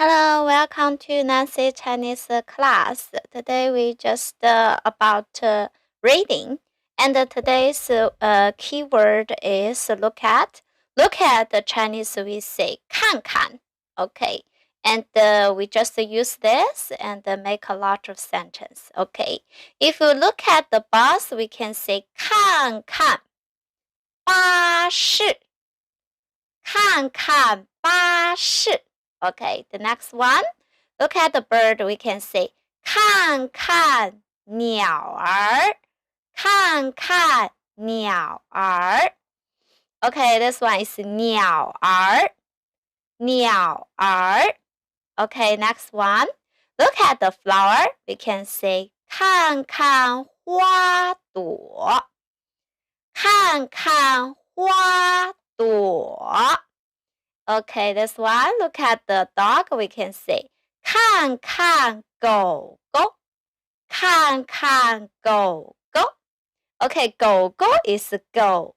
Hello, welcome to Nancy Chinese class. Today we just about reading, and today's keyword is look at. Look at the Chinese we say 看看, okay, and we just use this and make a lot of sentence, okay. If you look at the bus, we can say 看看巴士，看看巴士。Okay, the next one. Look at the bird. We can say 看看鸟儿，看看鸟儿。Okay, this one is 鸟儿，鸟儿。Okay, next one. Look at the flower. We can say 看看花朵，看看花朵。Okay, this one. Look at the dog. We can say 看看狗狗，看看狗狗。Okay, 狗狗 is 狗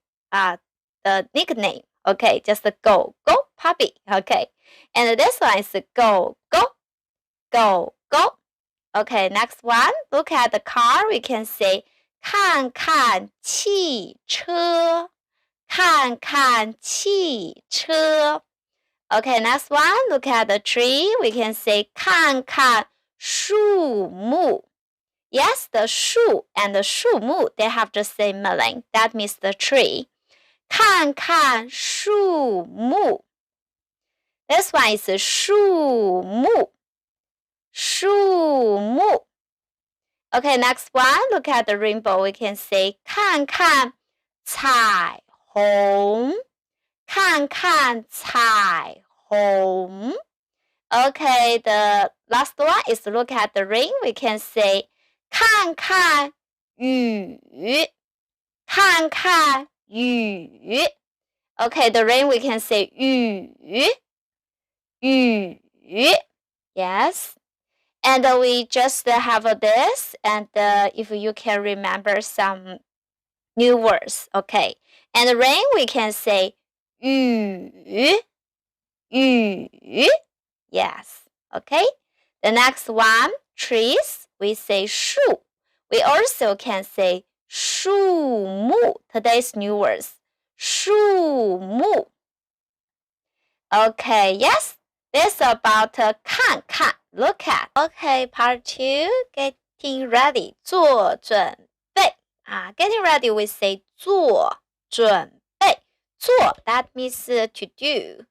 the nickname. Okay, just the 狗狗 puppy. Okay, and this one is 狗狗，狗狗。Okay, next one. Look at the car. We can say 看看汽车，看看汽车。Okay, next one. Look at the tree. We can say 看看树木。Yes, the 树 and the 树木, they have the same meaning. That means the tree. 看看树木。This one is 树木，树木。Okay, next one. Look at the rainbow. We can say 看看彩虹。看看彩虹。Okay, the last one is look at the rain. We can say 看看雨，看看雨。Okay, the rain we can say 雨，雨。Yes. And we just have this, and if you can remember some new words, okay. And the rain we can say 雨，雨。Yes, okay. The next one, trees, we say 树. We also can say 树木. Today's new words, 树木. Okay, yes, this about 看看, look at. Okay, part 2, getting ready, 做准备. Getting ready, we say 做准备。做 that means to do.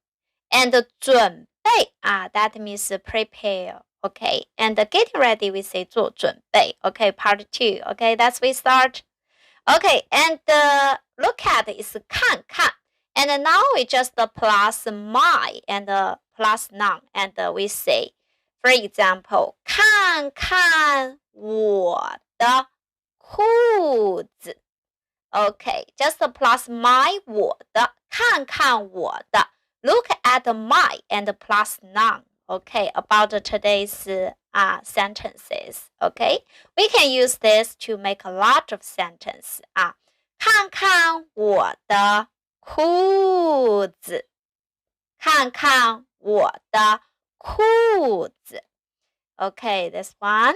And 准备that means prepare. Okay, and getting ready, we say 做准备. Okay, part 2. Okay, that's we start. Okay, and look at is 看看. And now we just plus my and plus noun. And we say, for example, 看看我的裤子。Okay, just plus my 我的，看看我的。Look at my and plus noun. Okay, about today's sentences. Okay, we can use this to make a lot of sentences. 看看我的裤子，看看我的裤子。Okay, this one.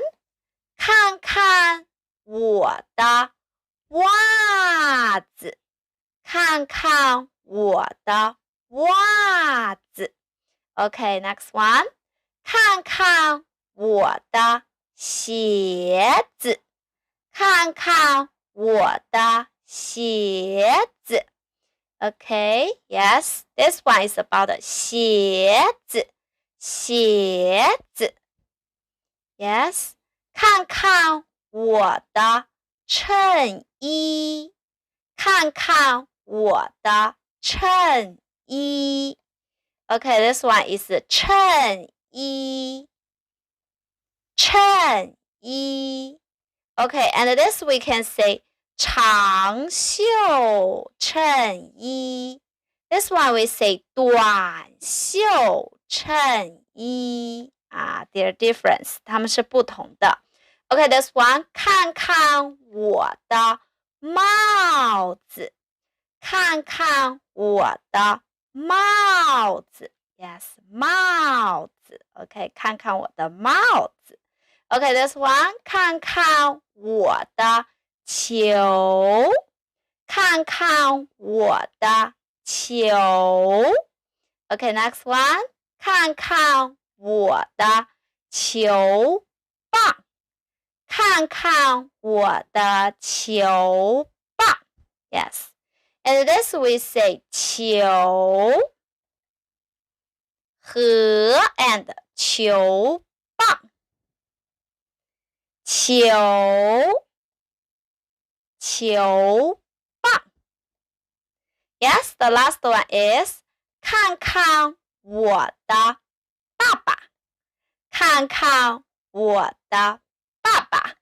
看看我的袜子，看看我的袜子。Okay, next one. 看看我的鞋子，看看我的鞋子。Okay, yes, this one is about 鞋子，鞋子。Yes, 看看我的衬衣，看看我的衬衣。Okay, this one is 衬衣，衬衣。Okay, and this we can say 长袖衬衣。This one we say 短袖衬衣。They're different. 它们是不同的。Okay, this one. 看看我的帽子，看看我的帽子。Yes, 帽子 OK 看看我的帽子 OK this one 看看我的球看看我的球 OK next one 看看我的球棒看看我的球棒 Yes And this we say 球和 and 球棒球棒 Yes, the last one is 看看我的爸爸看看我的爸爸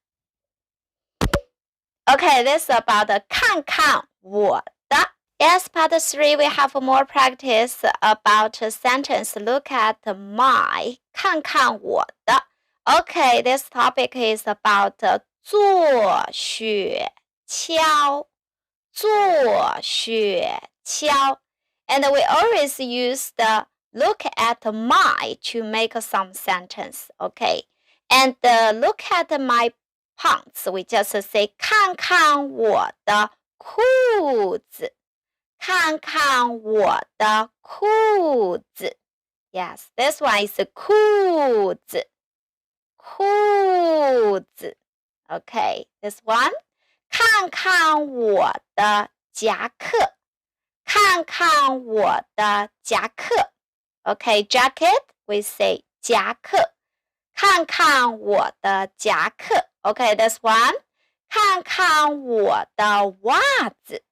Okay, this is about 看看我的 Yes, part 3, we have more practice about sentence. Look at my 看看我的 Okay, this topic is about 坐雪橇坐雪橇 And we always use the look at my to make some sentence, okay? And look at my pants, we just say 看看我的裤子看看我的裤子 Yes, this one is 裤子裤子 Okay, this one 看看我的夹克看看我的夹克 Okay, jacket, we say 夹克看看我的夹克 Okay, this one 看看我的袜子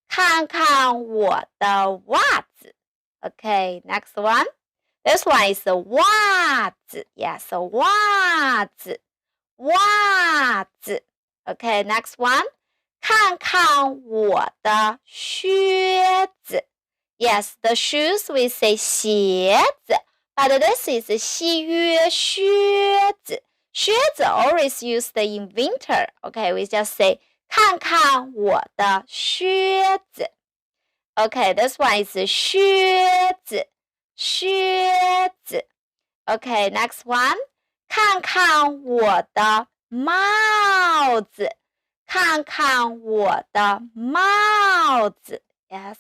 看看我的袜子 Okay, next one This one is 袜子 Yes, 袜子袜子 Okay, next one 看看我的靴子 Yes, the shoes we say 鞋子 But this is 西约靴子靴子 always used in winter Okay, we just say 看看我的靴子 Okay, this one is 靴子靴子 Okay, next one 看看我的帽子看看我的帽子 Yes,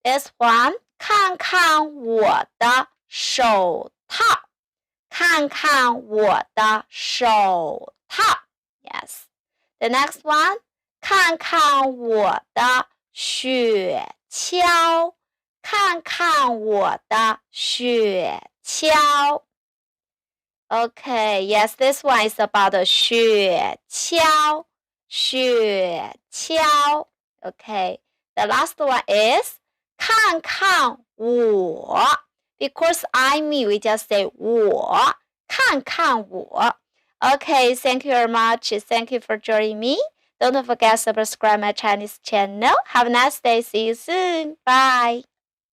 this one 看看我的手套看看我的手套 Yes, the next one 看看我的雪橇看看我的雪橇 Okay, yes, this one is about 雪橇雪橇 Okay, the last one is 看看我 Because I me, we just say 我看看我 Okay, thank you very much. Thank you for joining me. Don't forget to subscribe my Chinese channel. Have a nice day. See you soon. Bye.